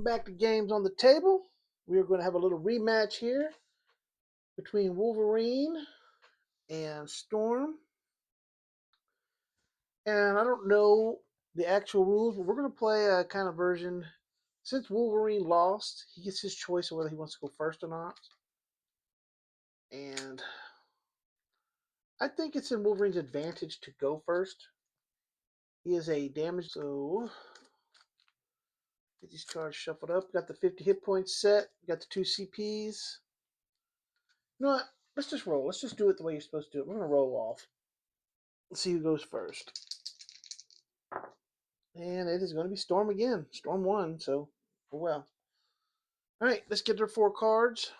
back to Games on the Table. We are going to have a little rematch here between Wolverine and Storm. And I don't know the actual rules, but we're going to play a kind of version. Since Wolverine lost, he gets his choice of whether he wants to go first or not. And I think it's in Wolverine's advantage to go first. He is a damage, so get these cards shuffled up. Got the 50 hit points set. Got the 2 CPs. You know what? Let's just roll. Let's just do it the way you're supposed to do it. We're going to roll off. Let's see who goes first. And it is going to be Storm again. Storm won, so oh well. All right, let's get their 4 cards.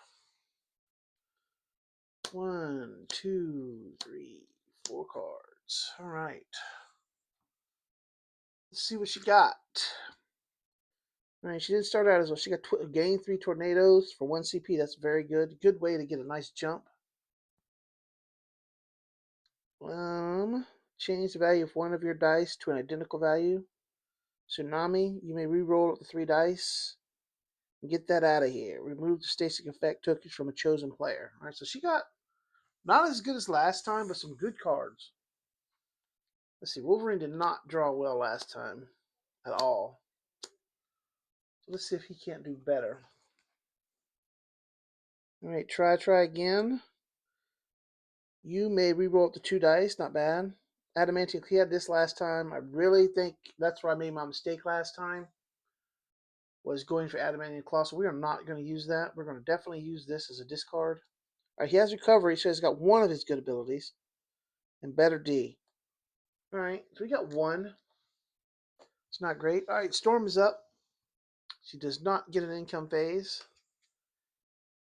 1, 2, 3, 4 cards. All right. Let's see what she got. All right, she didn't start out as well. She got gained 3 tornadoes for 1 CP. That's very good. Good way to get a nice jump. Change the value of one of your dice to an identical value. Tsunami, you may re-roll up to 3 dice. And get that out of here. Remove the static effect tokens from a chosen player. All right, so she got not as good as last time, but some good cards. Let's see, Wolverine did not draw well last time at all. So let's see if he can't do better. All right, try again. You may re-roll up to 2 dice. Not bad. Adamantium, he had this last time. I really think that's where I made my mistake last time. Was going for Adamantium Claw. So we are not going to use that. We're going to definitely use this as a discard. All right, he has recovery, so he's got one of his good abilities. And better D. All right, so we got 1. It's not great. All right, Storm is up. She does not get an income phase.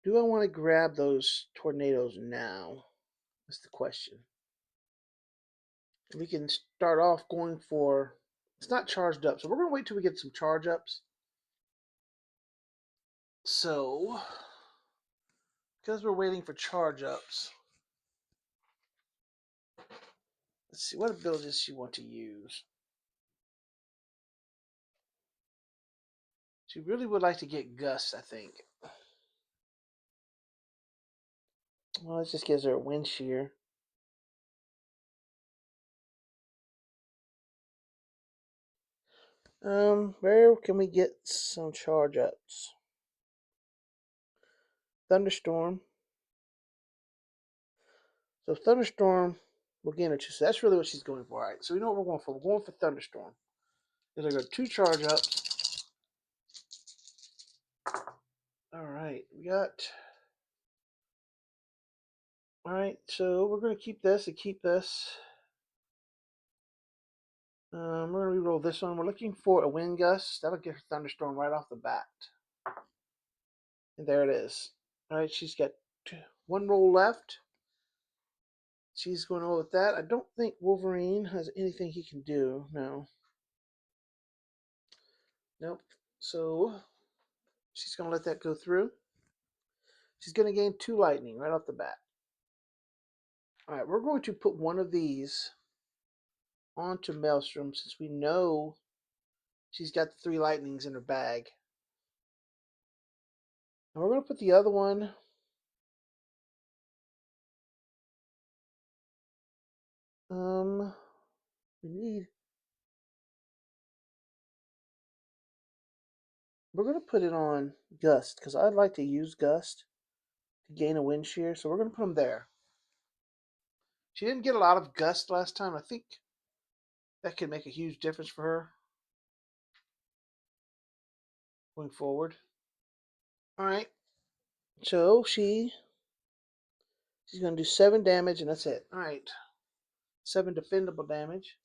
Do I want to grab those tornadoes now? That's the question. We can start off going for... It's not charged up, so we're going to wait till we get some charge ups. So, because we're waiting for charge ups, let's see, what ability does she want to use? She really would like to get Gust, I think. Well, this just gives her a wind shear. Where can we get some charge ups? Thunderstorm. So Thunderstorm will gain her 2. So that's really what she's going for. All right, so we know what we're going for. We're going for Thunderstorm. There's got 2 charge ups. All right, we got... All right, so we're going to keep this and keep this. We're going to re-roll this one. We're looking for a wind gust. That'll get her Thunderstorm right off the bat. And there it is. All right, she's got 1 roll left. She's going to roll with that. I don't think Wolverine has anything he can do. No. Nope. So she's going to let that go through. She's going to gain 2 lightning right off the bat. All right, we're going to put one of these onto Maelstrom since we know she's got the 3 lightnings in her bag. And we're going to put the other one we're going to put it on Gust because I'd like to use Gust to gain a wind shear. So we're going to put them there. She didn't get a lot of Gust last time. I think that could make a huge difference for her going forward. All right. So she's going to do 7 damage, and that's it. All right. 7 defendable damage.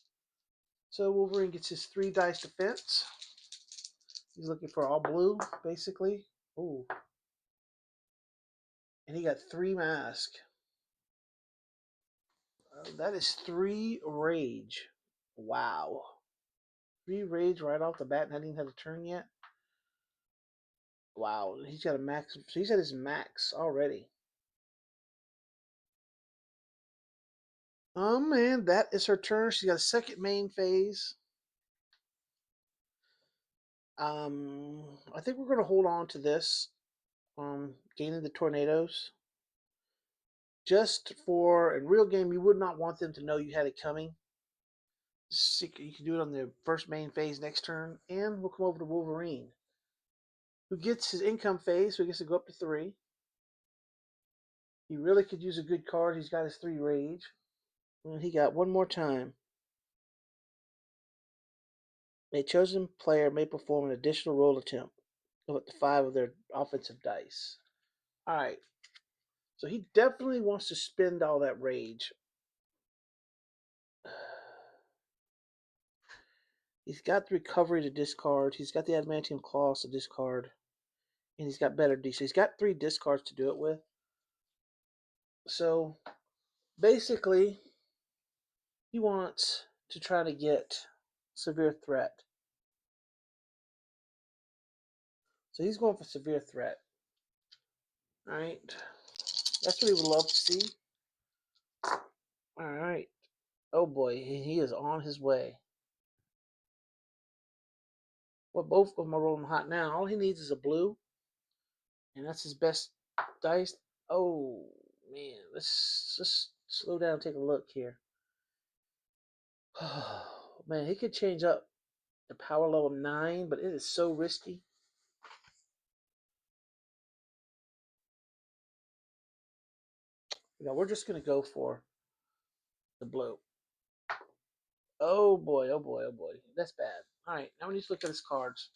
So Wolverine gets his 3 dice defense. He's looking for all blue, basically. Ooh. And he got 3 mask. That is 3 rage. Wow. 3 rage right off the bat and hadn't even had a turn yet. Wow. He's got a max. So he's at his max already. Oh man, that is her turn. She's got a second main phase. I think we're going to hold on to this, gaining the tornadoes. Just for, in real game, you would not want them to know you had it coming. You can do it on the first main phase next turn, and we'll come over to Wolverine, who gets his income phase, so he gets to go up to 3. He really could use a good card. He's got his 3 rage. And he got one more time. A chosen player may perform an additional roll attempt of up to 5 of their offensive dice. Alright. So he definitely wants to spend all that rage. He's got the recovery to discard. He's got the adamantium claws to discard. And he's got better DC. He's got 3 discards to do it with. So basically, he wants to try to get severe threat. So he's going for severe threat. Alright. That's what he would love to see. Alright. Oh boy, he is on his way. Well, both of them are rolling hot now. All he needs is a blue. And that's his best dice. Oh, man. Let's just slow down and take a look here. Oh, man, he could change up to power level 9, but it is so risky. You know, we're just going to go for the blue. Oh boy, oh boy, oh boy. That's bad. Alright, now we need to look at his cards.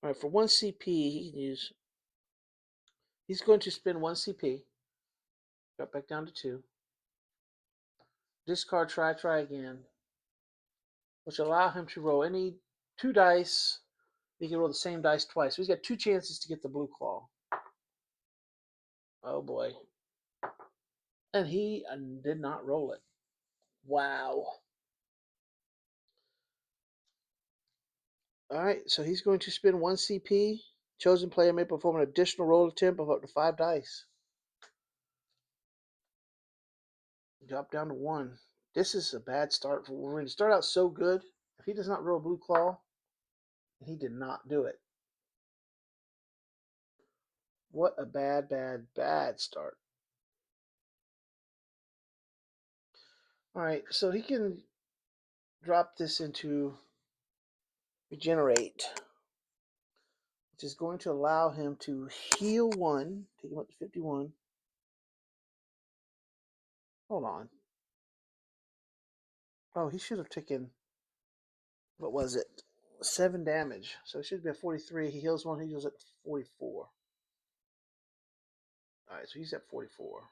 Alright, for 1 CP, he can use. He's going to spend 1 CP. Drop back down to 2. Discard, try again. Which allow him to roll any 2 dice. He can roll the same dice twice. So he's got 2 chances to get the blue claw. Oh boy. And he did not roll it. Wow. Alright, so he's going to spend 1 CP. Chosen player may perform an additional roll attempt of up to 5 dice. Drop down to 1. This is a bad start for Wolverine. To start out so good. If he does not roll blue claw, he did not do it. What a bad, bad, bad start. Alright, so he can drop this into regenerate, which is going to allow him to heal 1, take him up to 51. Hold on. Oh, he should have taken, what was it? 7 damage. So it should be a 43. He heals 1, he heals at 44. Alright, so he's at 44.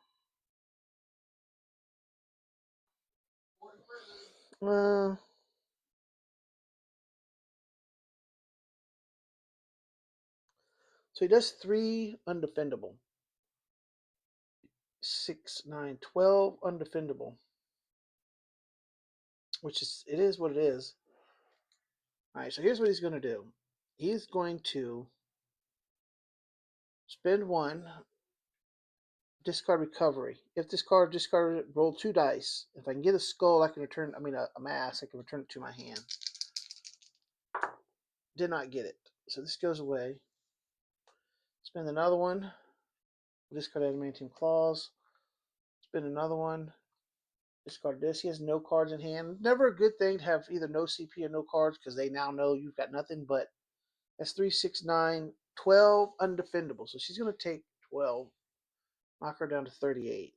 So he does 3 undefendable. 6, 9, 12 undefendable. Which is, it is what it is. Alright, so here's what he's going to do. He's going to spend 1, discard recovery. If this card discarded, roll 2 dice. If I can get a skull, I can return, a mask, I can return it to my hand. Did not get it. So this goes away. Spend another one. Discard adamantium claws. Spend another one. Discard this. He has no cards in hand. Never a good thing to have either no CP or no cards because they now know you've got nothing, but that's 3, 6, 9, 12 undefendable. So she's going to take 12. Knock her down to 38.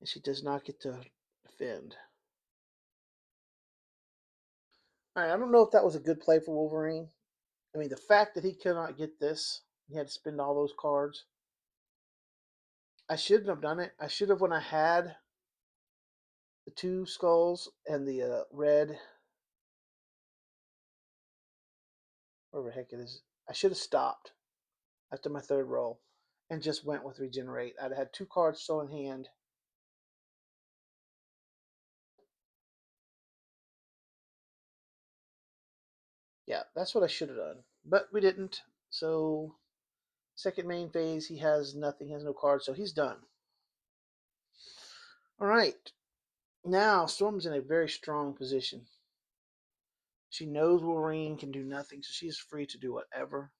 And she does not get to defend. Alright, I don't know if that was a good play for Wolverine. I mean, the fact that he cannot get this, he had to spend all those cards. I shouldn't have done it. I should have, when I had the 2 skulls and the red, whatever the heck it is, I should have stopped after my 3rd roll and just went with regenerate. I'd have had 2 cards still in hand. Yeah, that's what I should have done. But we didn't. So, second main phase, he has nothing. He has no cards, so he's done. All right. Now, Storm's in a very strong position. She knows Wolverine can do nothing, so she's free to do whatever.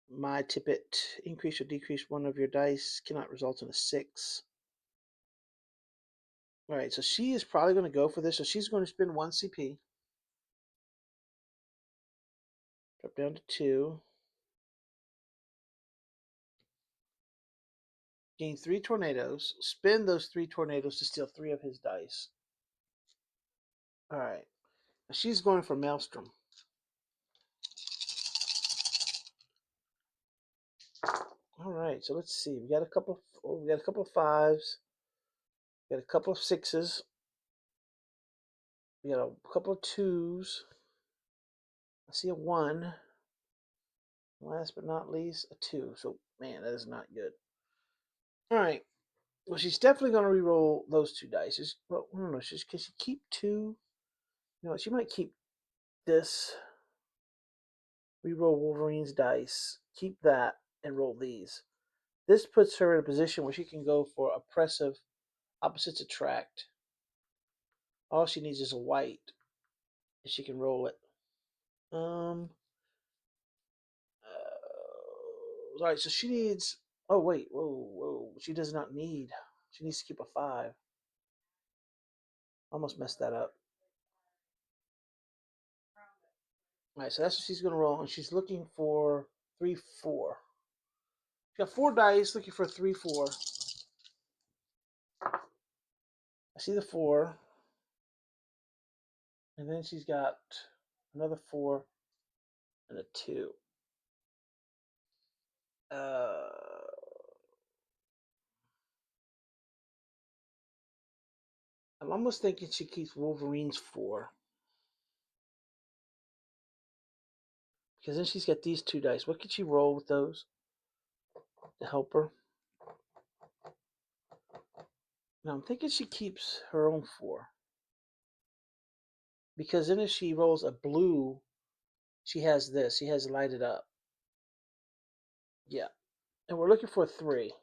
My tippet, increase or decrease one of your dice, cannot result in a 6. All right, so she is probably going to go for this. So she's going to spend 1 CP. Drop down to 2. Gain 3 tornadoes. Spend those 3 tornadoes to steal 3 of his dice. All right. Now she's going for Maelstrom. All right, so let's see. We got a couple. We got a couple of 5s. We got a couple of 6s. We got a couple of 2s. I see a 1. Last but not least, a 2. So man, that is not good. All right. Well, she's definitely going to re-roll those 2 dice. Well, I don't know. Can she keep 2? You know, she might keep this. Re-roll Wolverine's dice. Keep that and roll these. This puts her in a position where she can go for oppressive opposites attract. All she needs is a white, and she can roll it. All right, so she needs. Oh wait, whoa! She does not need. She needs to keep a 5. Almost messed that up. All right, so that's what she's gonna roll, and she's looking for 3, 4. She got 4 dice, looking for 3, 4. I see the 4, and then she's got another 4 and a 2. Uh, I'm almost thinking she keeps Wolverine's 4. Because then she's got these 2 dice. What could she roll with those to help her? Now I'm thinking she keeps her own 4. Because then if she rolls a blue, she has this. She has lighted up. Yeah. And we're looking for a 3.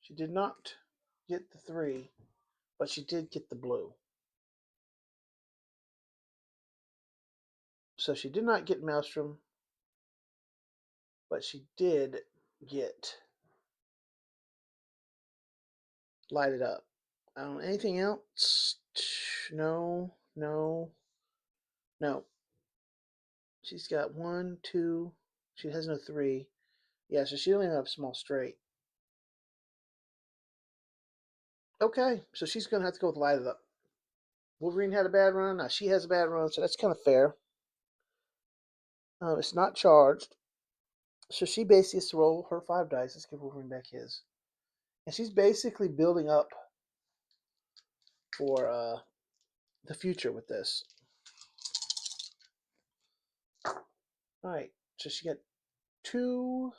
She did not get the 3, but she did get the blue. So she did not get Maelstrom, but she did get lighted up. Anything else? No, no, no. She's got 1, 2. She has no 3. Yeah, so she only have small straight. Okay, so she's gonna have to go with lighted up. Wolverine had a bad run. Now she has a bad run, so that's kind of fair. It's not charged, so she basically has to roll her 5 dice. Let's give Wolverine back his, and she's basically building up for the future with this. All right, so she got 2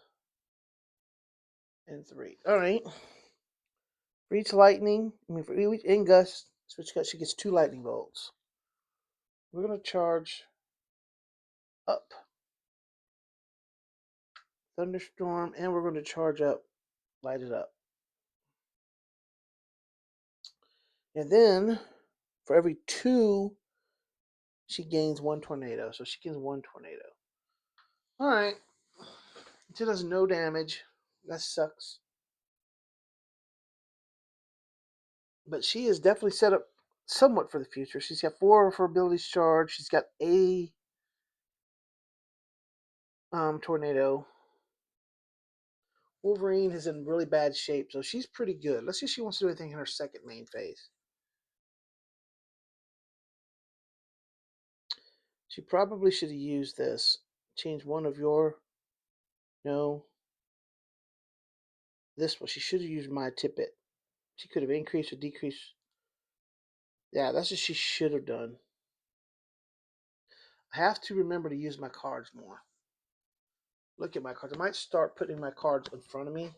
and 3. All right, for each lightning, for each gust, so she gets 2 lightning bolts. We're gonna charge up thunderstorm, and we're going to charge up, light it up, and then for every 2, she gains 1 tornado. So she gains 1 tornado. All right, she does no damage. That sucks. But she is definitely set up somewhat for the future. She's got 4 of her abilities charged. She's got a tornado. Wolverine is in really bad shape, so she's pretty good. Let's see if she wants to do anything in her second main phase. She probably should have used this. Change one of your. No. This one. She should have used my tippet. She could have increased or decreased. Yeah, that's what she should have done. I have to remember to use my cards more. Look at my cards. I might start putting my cards in front of me.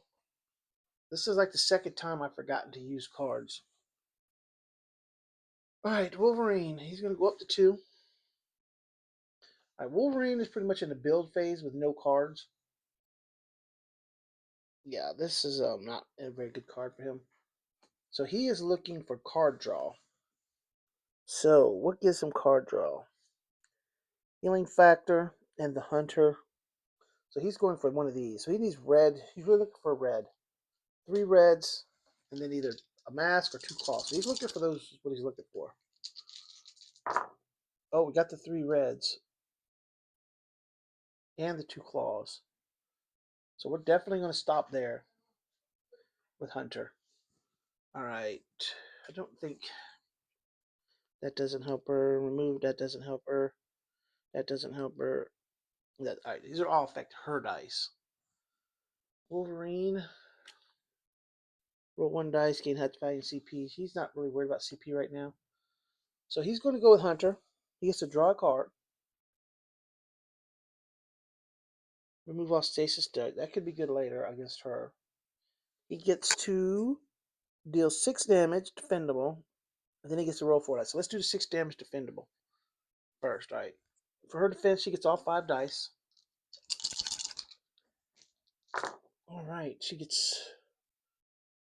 This is like the second time I've forgotten to use cards. All right, Wolverine. He's going to go up to 2. All right, Wolverine is pretty much in the build phase with no cards. Yeah, this is not a very good card for him. So he is looking for card draw. So what gives him card draw? Healing factor and the hunter. So he's going for one of these. So he needs red. He's really looking for red. 3 reds, and then either a mask or 2 claws. So he's looking for those. What he's looking for. Oh, we got the 3 reds and the 2 claws. So we're definitely going to stop there with Hunter. All right. I don't think that doesn't help her. Remove that doesn't help her. That doesn't help her. All right, these are all affect her dice. Wolverine. Roll 1 dice, gain health value and CP. He's not really worried about CP right now. So he's going to go with Hunter. He gets to draw a card. Remove all stasis deck. That could be good later against her. He gets to deal 6 damage, defendable, and then he gets to roll 4 dice. So let's do the 6 damage defendable first. All right. For her defense, she gets all 5 dice. All right. She gets.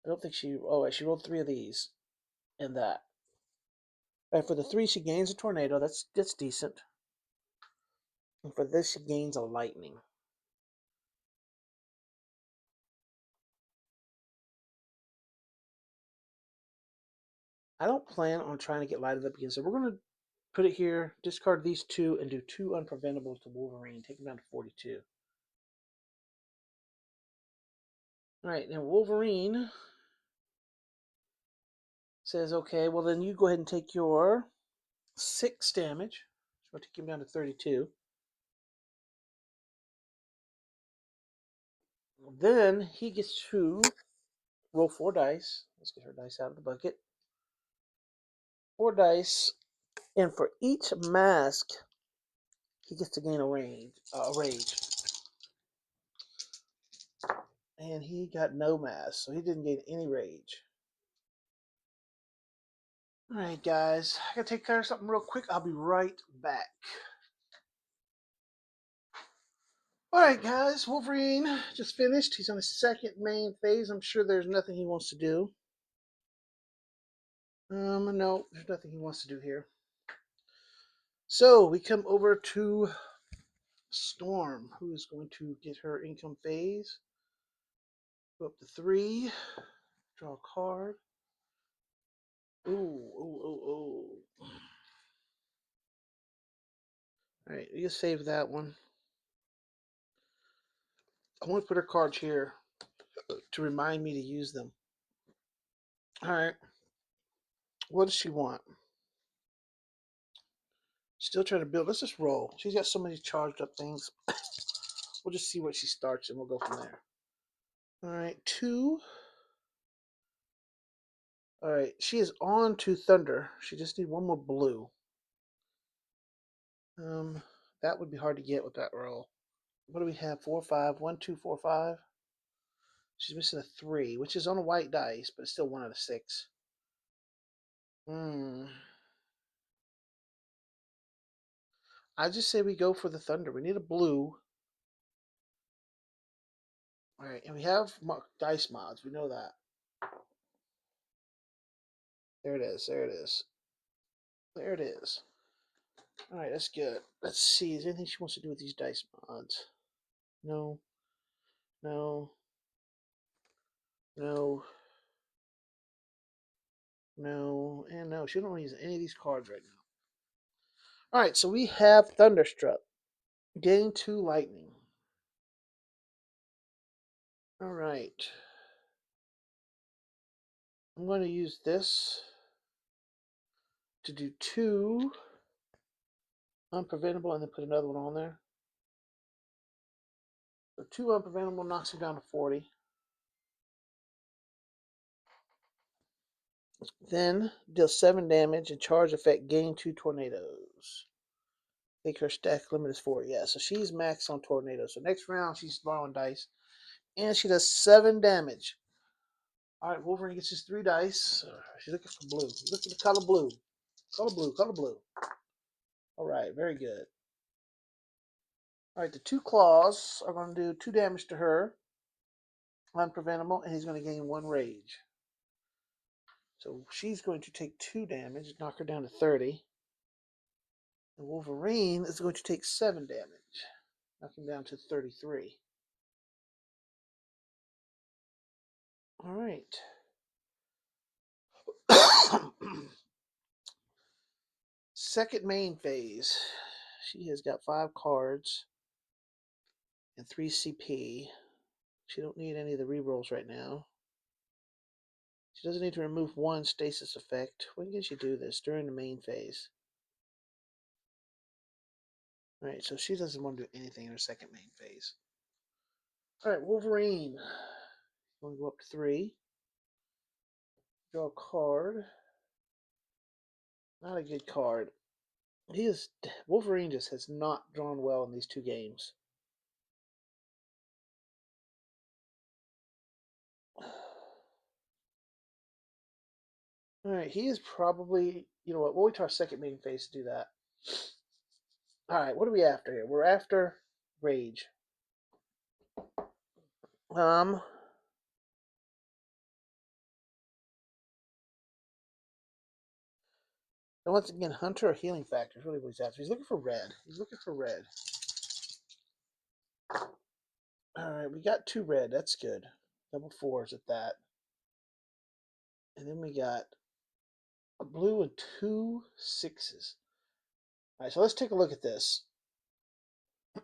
I don't think she. Oh, wait, she rolled 3 of these and that. All right. For the 3, she gains a tornado. That's decent. And for this, she gains a lightning. I don't plan on trying to get lighted up again, so we're going to put it here, discard these 2, and do 2 unpreventables to Wolverine. Take him down to 42. All right, now Wolverine says, okay, well then you go ahead and take your 6 damage. So we'll take him down to 32. Then he gets to roll 4 dice. Let's get her dice out of the bucket. 4 dice, and for each mask, he gets to gain a rage. And he got no mask, so he didn't gain any rage. Alright, guys, I gotta take care of something real quick. I'll be right back. Alright, guys, Wolverine just finished. He's on his 2nd main phase. I'm sure there's nothing he wants to do. No, there's nothing he wants to do here. So we come over to Storm, who is going to get her income phase. Go up to 3. Draw a card. Ooh, ooh, ooh, ooh. Alright, you save that one. I want to put her cards here to remind me to use them. Alright. What does she want? Still trying to build. Let's just roll. She's got so many charged up things. We'll just see what she starts and we'll go from there. Alright, 2. Alright, she is on to Thunder. She just needs 1 more blue. That would be hard to get with that roll. What do we have? 4, 5. 1, 2, 4, 5. She's missing a 3, which is on a white dice, but it's still 1 out of 6. I just say we go for the Thunder. We need a blue. Alright, and we have dice mods. We know that. There it is. There it is. There it is. Alright, that's good. Let's see. Is there anything she wants to do with these dice mods? No. No. No. No. And no. She don't use any of these cards right now. Alright, so we have Thunderstruck. Gain 2 lightning. Alright. I'm going to use this to do 2 unpreventable and then put another one on there. So 2 unpreventable knocks him down to 40. Then deal 7 damage and charge effect, gain 2 tornadoes. I think her stack limit is 4. Yeah, so she's max on tornadoes. So next round she's throwing dice. And she does 7 damage. Alright, Wolverine gets his 3 dice. She's looking for blue. Look at the color blue. Color blue, color blue. Alright, very good. Alright, the 2 claws are going to do 2 damage to her. Unpreventable, and he's going to gain 1 rage. So she's going to take 2 damage, knock her down to 30. And Wolverine is going to take 7 damage, knock him down to 33. Alright. Second main phase. She has got 5 cards and 3 CP. She don't need any of the rerolls right now. She doesn't need to remove 1 stasis effect. When can she do this? During the main phase. Alright, so she doesn't want to do anything in her second main phase. Alright, Wolverine. Going to go up to 3. Draw a card. Not a good card. Wolverine just has not drawn well in these 2 games. Alright, he is probably, you know what, we'll wait till our second main phase to do that. Alright, what are we after here? We're after Rage. And once again, Hunter or Healing Factor is really what he's after. He's looking for red. He's looking for red. Alright, we got 2 red. That's good. Double 4s at that. And then we got a blue and 2 6s. Alright, so let's take a look at this.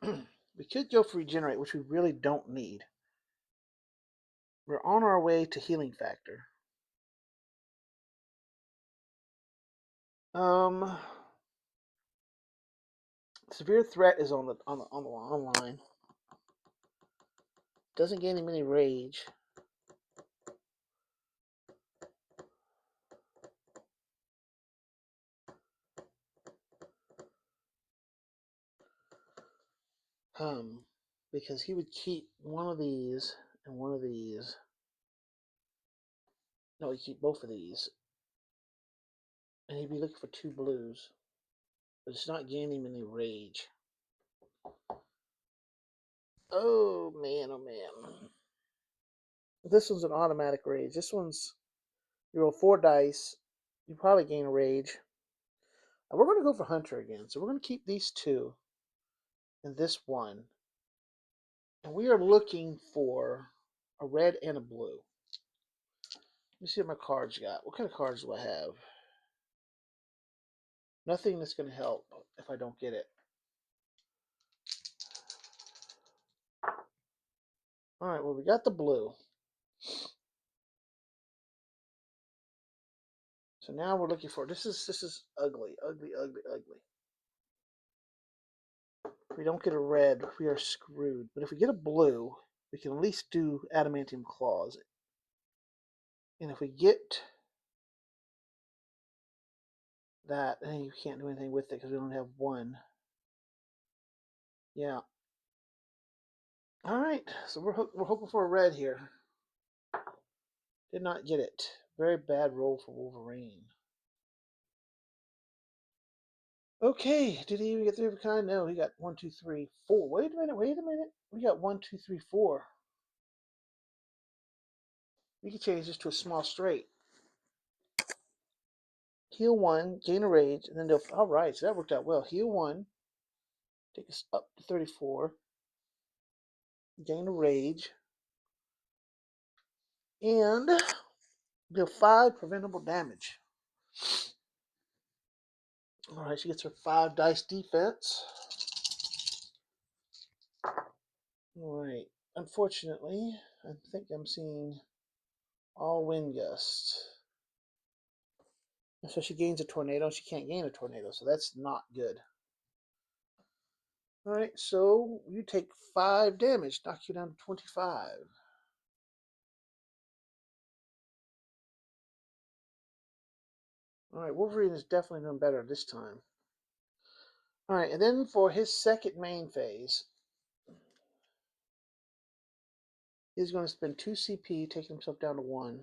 We could go for Regenerate, which we really don't need. We're on our way to Healing Factor. Severe Threat is on the line. Doesn't gain him any rage. Because he would keep one of these and one of these. No, he'd keep both of these. And he'd be looking for 2 blues. But it's not gaining him any rage. Oh man, oh man. This one's an automatic rage. This one's, you roll 4 dice. You probably gain a rage. And we're going to go for Hunter again. So we're going to keep these 2 and this 1. And we are looking for a red and a blue. Let me see what my cards got. What kind of cards do I have? Nothing that's going to help if I don't get it. Alright, well, we got the blue. So now we're looking for, this is ugly, ugly, ugly, ugly. If we don't get a red, we are screwed. But if we get a blue, we can at least do adamantium claws. And if we get that, then you can't do anything with it because we don't have 1. Yeah. Alright, so we're hoping for a red here. Did not get it. Very bad roll for Wolverine. Okay, did he even get 3 of a kind? No, he got 1, 2, 3, 4. Wait a minute, wait a minute. We got 1, 2, 3, 4. We can change this to a small straight. Heal 1, gain a rage, and then they'll. Alright, so that worked out well. Heal 1, take us up to 34, gain a rage, and deal 5 preventable damage. Alright, she gets her 5 dice defense. Alright, unfortunately, I think I'm seeing all wind gusts. And so she gains a tornado. She can't gain a tornado, so that's not good. Alright, so you take 5 damage, knock you down to 25. Alright, Wolverine is definitely doing better this time. Alright, and then for his second main phase, he's going to spend 2 CP, taking himself down to 1,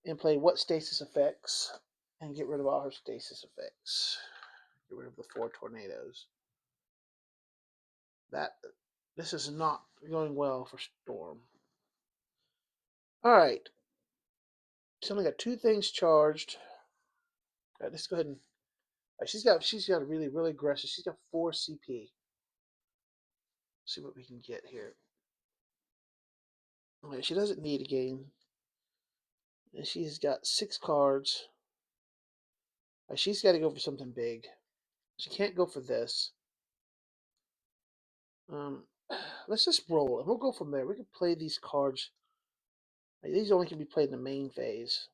and play what stasis effects, and get rid of all her stasis effects. Get rid of the 4 tornadoes. This is not going well for Storm. All right. She's only got 2 things charged. All right, let's go ahead and. She's got a really aggressive. She's got 4 CP. See what we can get here. Okay, she doesn't need a game. And she's got 6 cards. Right, she's got to go for something big. She can't go for this. Um, let's just roll, and we'll go from there. We can play these cards. Like, these only can be played in the main phase.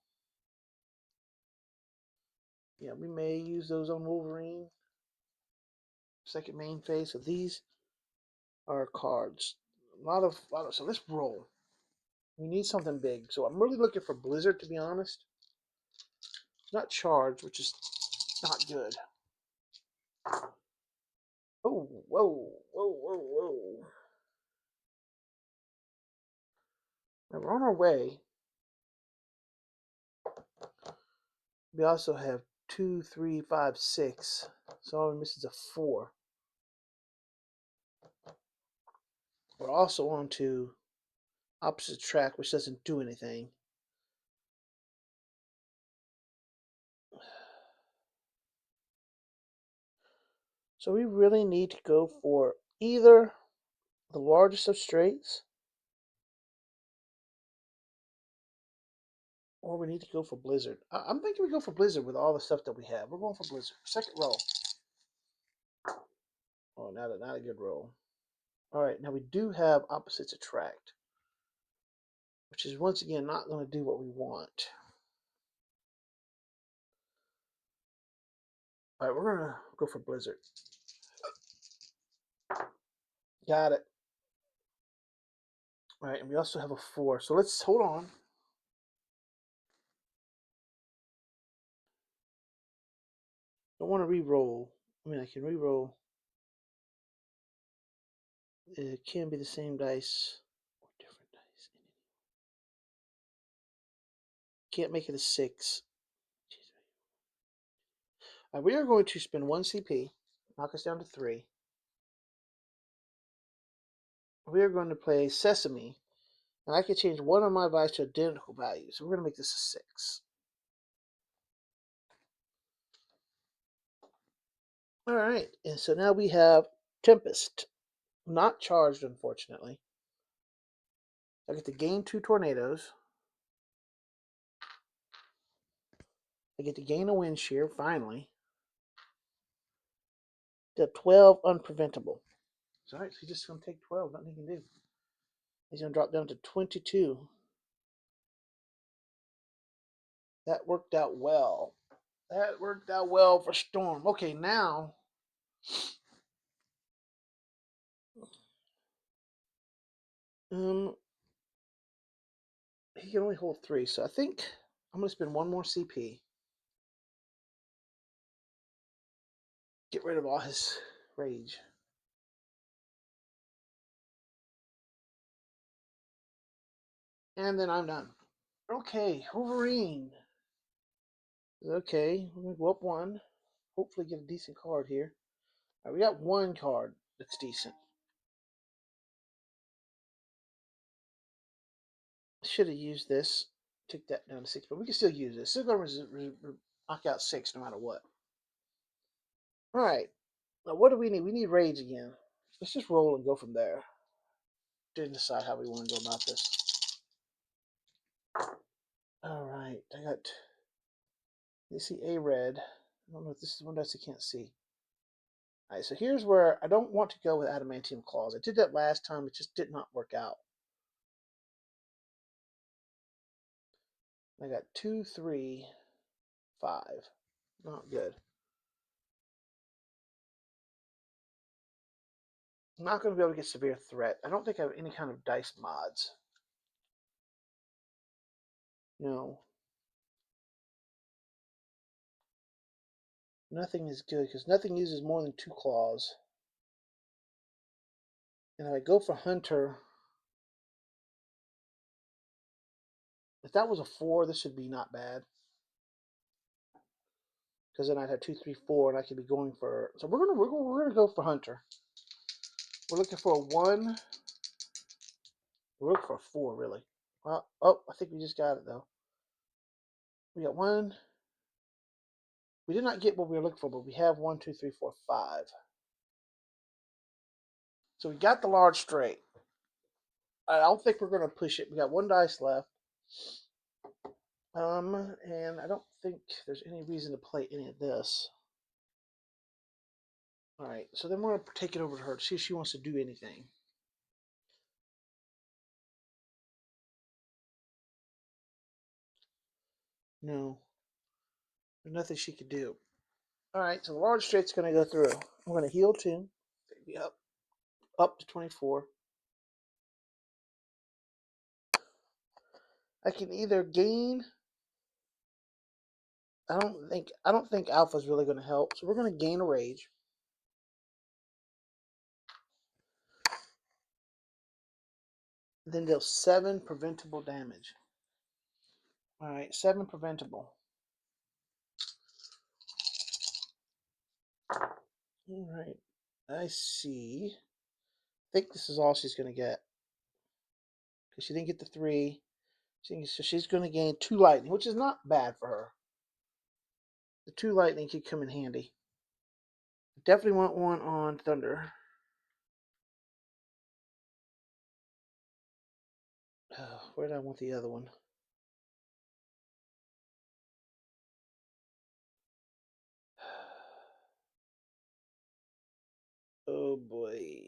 Yeah, we may use those on Wolverine. Second main phase. So these are cards. A lot of. So let's roll. We need something big. So I'm really looking for Blizzard, to be honest. Not charged, which is not good. Oh, whoa. Now we're on our way. We also have 2, 3, 5, 6. So all we miss is a 4. We're also on to opposite track, which doesn't do anything. So we really need to go for either the largest of straights, or we need to go for Blizzard. I'm thinking we go for Blizzard with all the stuff that we have. We're going for Blizzard. Second roll. Oh, not a good roll. All right, now we do have opposites attract, which is once again not going to do what we want. All right, we're going to go for Blizzard. Got it. All right, and we also have a 4. So let's hold on. Don't want to re-roll. I mean, I can re-roll. It can be the same dice or different dice. Can't make it a 6. We are going to spend 1 CP, knock us down to 3. We are going to play Sesame, and I can change one of my values to identical values. So we're going to make this a 6. All right, and so now we have Tempest, not charged, unfortunately. I get to gain 2 tornadoes. I get to gain a wind shear, finally. The 12 unpreventable. All right, so he's just going to take 12, nothing he can do. He's going to drop down to 22. That worked out well. That worked out well for Storm. Okay, now he can only hold 3, so I think I'm going to spend 1 more CP. Get rid of all his rage. And then I'm done. Okay, Wolverine. Okay, we're going to go up 1. Hopefully get a decent card here. All right, we got 1 card that's decent. Should have used this. Took that down to 6, but we can still use this. Still going to knock out 6 no matter what. All right. Now, what do we need? We need rage again. Let's just roll and go from there. Didn't decide how we want to go about this. All right. I got. You see a red. I don't know if this is one dice I can't see. All right. So here's where I don't want to go with adamantium claws. I did that last time. It just did not work out. I got 2, 3, 5. Not good. I'm not going to be able to get severe threat. I don't think I have any kind of dice mods. No. Nothing is good because nothing uses more than 2 claws. And if I go for Hunter, if that was a 4, this would be not bad. because then I'd have 2, 3, 4, and I could be going for. So we're gonna go for Hunter. We're looking for a 1. We're looking for a 4, really. Well, oh, I think we just got it though. We got 1. We did not get what we were looking for, but we have 1, 2, 3, 4, 5. So we got the large straight. I don't think we're gonna push it. We got 1 dice left. And I don't think there's any reason to play any of this. All right, so then we're gonna take it over to her to see if she wants to do anything. No, there's nothing she could do. All right, so the large straight's gonna go through. I'm gonna heal 2, baby up to 24. I can either gain. I don't think Alpha's really gonna help, so we're gonna gain a rage. Then deal 7 preventable damage. All right, 7 preventable. All right, I see. I think this is all she's gonna get because she didn't get the 3. So she's gonna gain 2 lightning, which is not bad for her. The 2 lightning could come in handy. Definitely want 1 on thunder. Where did I want the other one? Oh boy.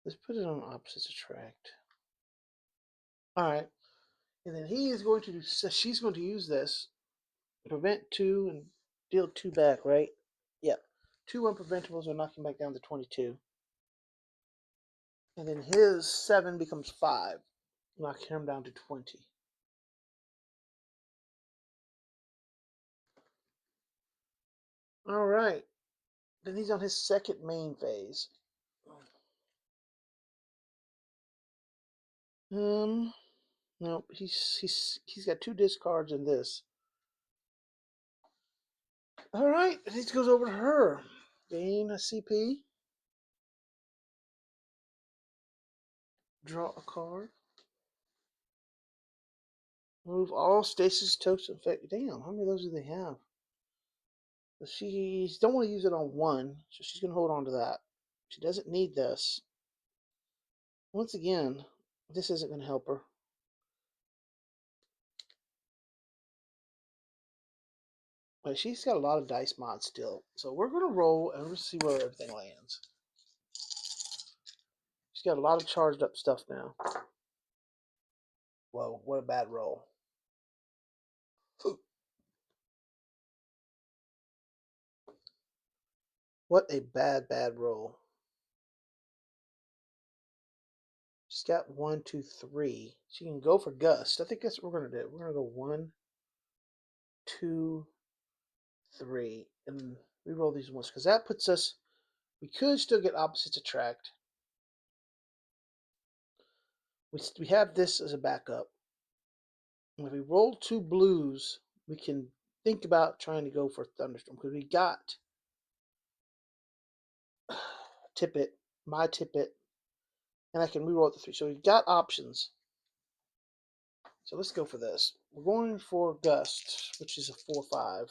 Let's put it on opposites attract. Alright. And then he is going to do, she's going to use this. Prevent 2 and deal 2 back, right? Yep. 2 unpreventables will knock him back down to 22. And then his 7 becomes 5. Knock him down to 20. Alright. Then he's on his second main phase. Nope. He's got 2 discards in this. Alright, this goes over to her. Gain a CP. Draw a card. Move all stasis token effect. Damn, how many of those do they have? She don't want to use it on 1, so she's going to hold on to that. She doesn't need this. Once again, this isn't going to help her. But she's got a lot of dice mods still. So we're going to roll and we'll see where everything lands. She's got a lot of charged up stuff now. Whoa, what a bad roll. What a bad roll. She's got 1, 2, 3. She can go for Gust. I think that's what we're going to do. We're going to go 1, 2, 3. And we roll these ones because that puts us. We could still get opposites attract. We have this as a backup. And if we roll 2 blues, we can think about trying to go for Thunderstorm because we got Tippet, my Tippet, and I can reroll the 3. So we've got options. So let's go for this. We're going for Gust, which is a 4/5.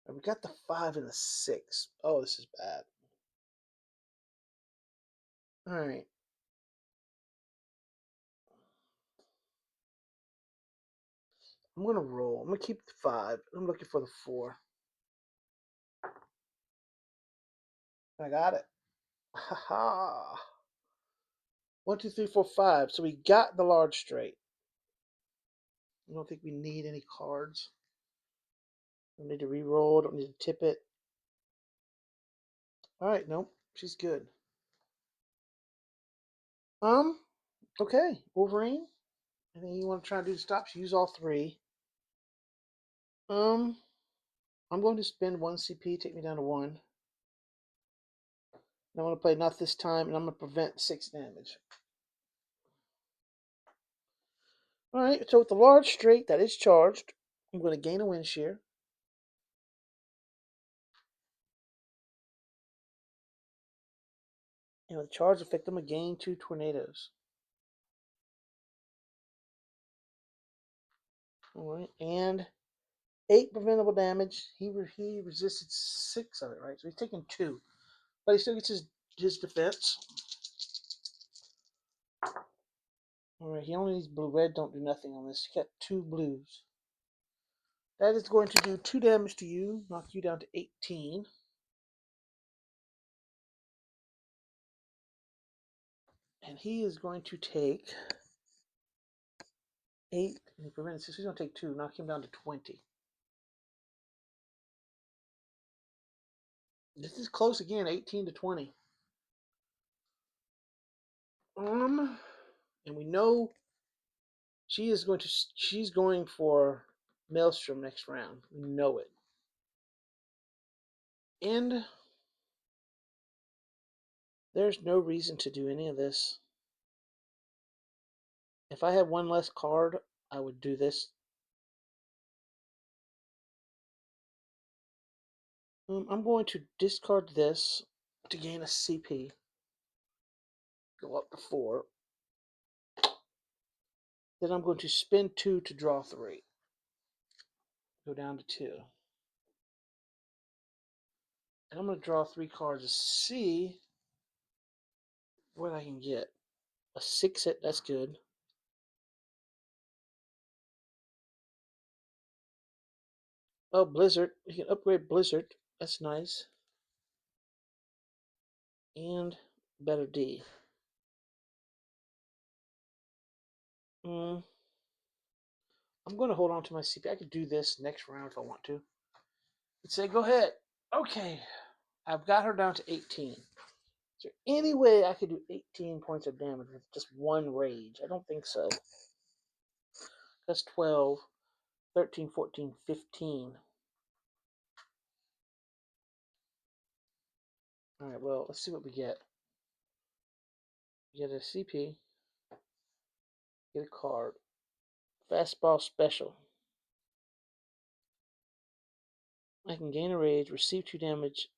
And we got the 5 and the 6. Oh, this is bad. All right. I'm going to roll. I'm going to keep the 5. I'm looking for the 4. I got it. Ha ha. 1, 2, 3, 4, 5. So we got the large straight. I don't think we need any cards. Don't need to re-roll. Don't need to tip it. All right, nope. She's good. Okay. Wolverine. Anything you want to try to do to stop? Use all 3. I'm going to spend 1 CP, take me down to 1. I'm going to play not this time, and I'm going to prevent 6 damage. Alright, so with the large straight that is charged, I'm going to gain a wind shear. And with charge effect, I'm going to gain 2 tornadoes. Alright, and 8 preventable damage. He resisted 6 of it, right? So he's taking 2. But he still gets his defense. Alright, he only needs blue. Red don't do nothing on this. He got 2 blues. That is going to do 2 damage to you, knock you down to 18. And he is going to take 8. And he prevented 6. He's going to take 2, knock him down to 20. This is close again, 18 to 20. And we know she's going for Maelstrom next round. We know it. And there's no reason to do any of this. If I had one less card, I would do this. I'm going to discard this to gain a CP. Go up to 4. Then I'm going to spend 2 to draw 3. Go down to 2. And I'm going to draw 3 cards to see what I can get. A 6 hit, that's good. Oh, Blizzard. You can upgrade Blizzard. That's nice. And better D. I'm going to hold on to my CP. I could do this next round if I want to. Let's say, go ahead. Okay. I've got her down to 18. Is there any way I could do 18 points of damage with just one rage? I don't think so. That's 12, 13, 14, 15. Alright, well, let's see what we get. Get a CP. Get a card. Fastball special. I can gain a rage, receive 2 damage.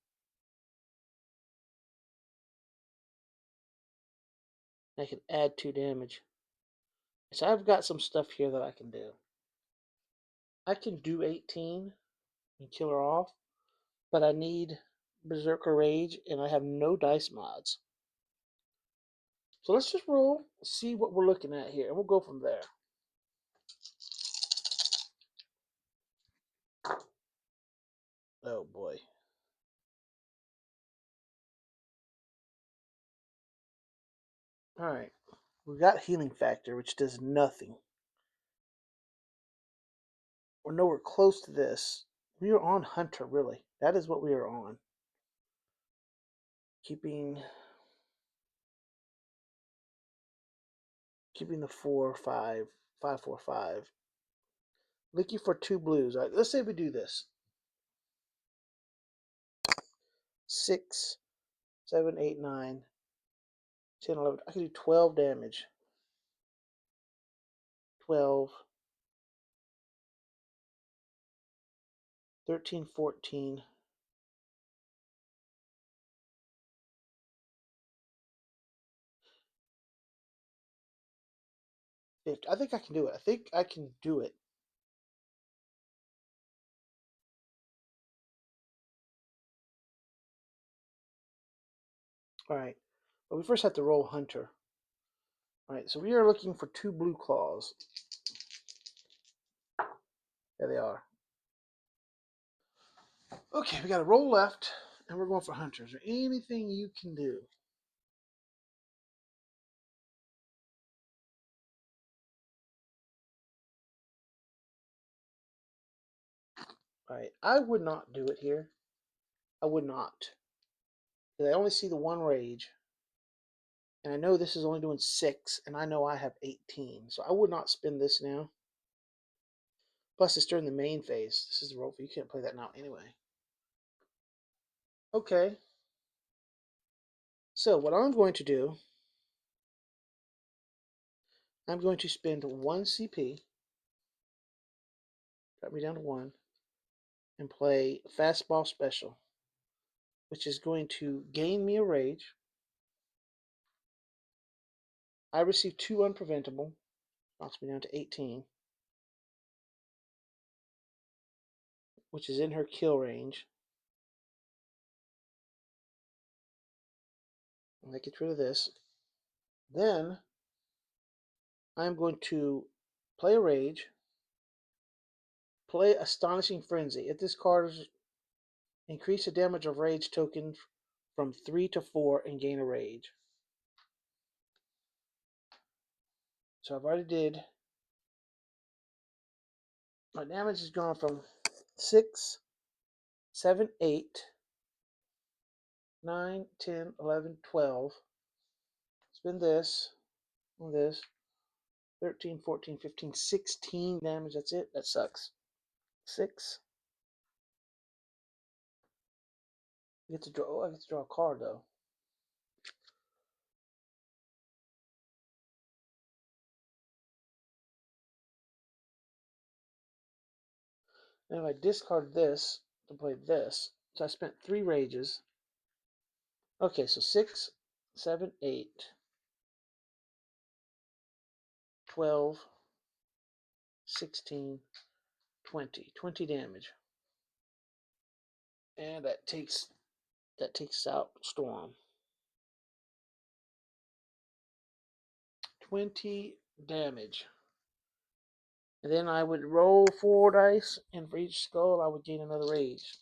I can add 2 damage. So I've got some stuff here that I can do. I can do 18 and kill her off, but I need Berserker Rage, and I have no dice mods. So let's just roll, see what we're looking at here, and we'll go from there. Oh boy. Alright. We've got Healing Factor, which does nothing. We're nowhere close to this. We are on Hunter, really. That is what we are on. Keeping the 4, 5, 5, 4, 5. Looking for 2 blues. All right, let's say we do this. 6, 7, 8, 9, 10, 11. I can do 12 damage. 12, 13, 14. 50. I think I can do it. I think I can do it. Alright. But we first have to roll Hunter. Alright, so we are looking for 2 blue claws. There they are. Okay, we got a roll left, and we're going for Hunter. Is there anything you can do? Alright, I would not do it here. I would not. Because I only see the 1 rage. And I know this is only doing 6, and I know I have 18. So I would not spend this now. Plus, it's during the main phase. This is the roll. You can't play that now anyway. Okay. So what I'm going to do, I'm going to spend 1 CP, drop me down to 1, and play Fastball Special, which is going to gain me a rage. I receive 2 unpreventable, knocks me down to 18, which is in her kill range. And that gets rid of this. Then I'm going to play a rage, play Astonishing Frenzy. If this card is increase the damage of rage token from 3 to 4 and gain a rage. So I've already did. My damage has gone from 6, 7, 8, 9, 10, 11, 12. Spin this on this. 13, 14, 15, 16 damage. That's it. That sucks. 6. I get to draw. Oh, I get to draw a card though. And if I discard this to play this, so I spent 3 rages. Okay, so 6, 7, 8, 12, 16, 20. 20 damage. And that takes out Storm. 20 damage. And then I would roll 4 dice, and for each skull I would gain another rage.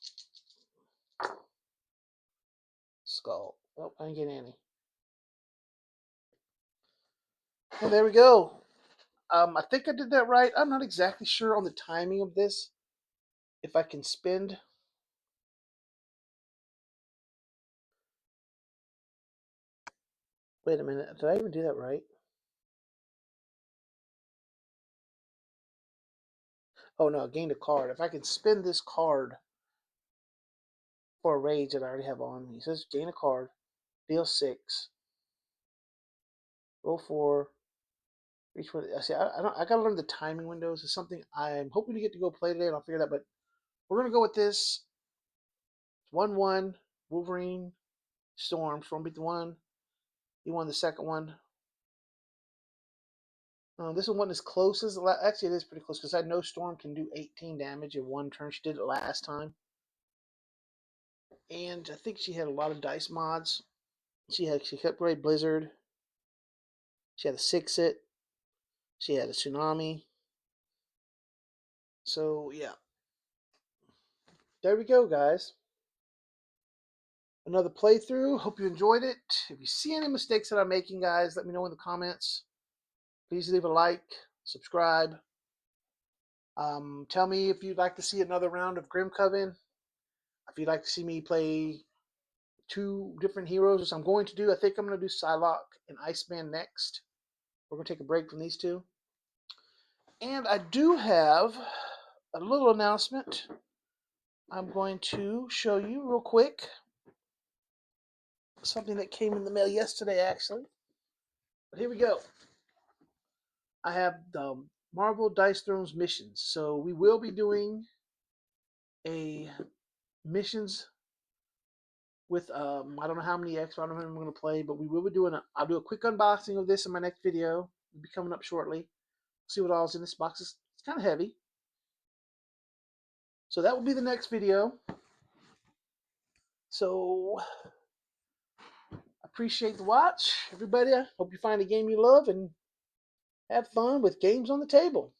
Skull. Oh, I didn't get any. And there we go. I think I did that right. I'm not exactly sure on the timing of this. If I can spend. Wait a minute. Did I even do that right? Oh no, I gained a card. If I can spend this card for a rage that I already have on me. It says gain a card, deal 6, roll 4. Each one. I see. I gotta learn the timing windows. It's something I'm hoping to get to go play today, and I'll figure it out. But we're gonna go with this. 1-1. Wolverine, Storm. Storm beat the 1. He won the second one. This one wasn't as close as the last. Actually, it is pretty close because I know Storm can do 18 damage in 1 turn. She did it last time, and I think she had a lot of dice mods. She kept Great Blizzard. She had a 6-it. She had a Tsunami. So yeah, there we go, guys. Another playthrough. Hope you enjoyed it. If you see any mistakes that I'm making, guys, let me know in the comments. Please leave a like, subscribe. Tell me if you'd like to see another round of Grim Coven. If you'd like to see me play 2 different heroes, which I'm going to do. I think I'm going to do Psylocke and Iceman next. We're going to take a break from these 2. And I do have a little announcement I'm going to show you real quick. Something that came in the mail yesterday, actually. But here we go. I have the Marvel Dice Thrones missions. So we will be doing a missions with I don't know how many X, I don't know how I'm going to play, but we will be doing I'll do a quick unboxing of this in my next video. It'll be coming up shortly. See what all's in this box. It's kind of heavy. So that will be the next video. So appreciate the watch, everybody. I hope you find a game you love and have fun with games on the table.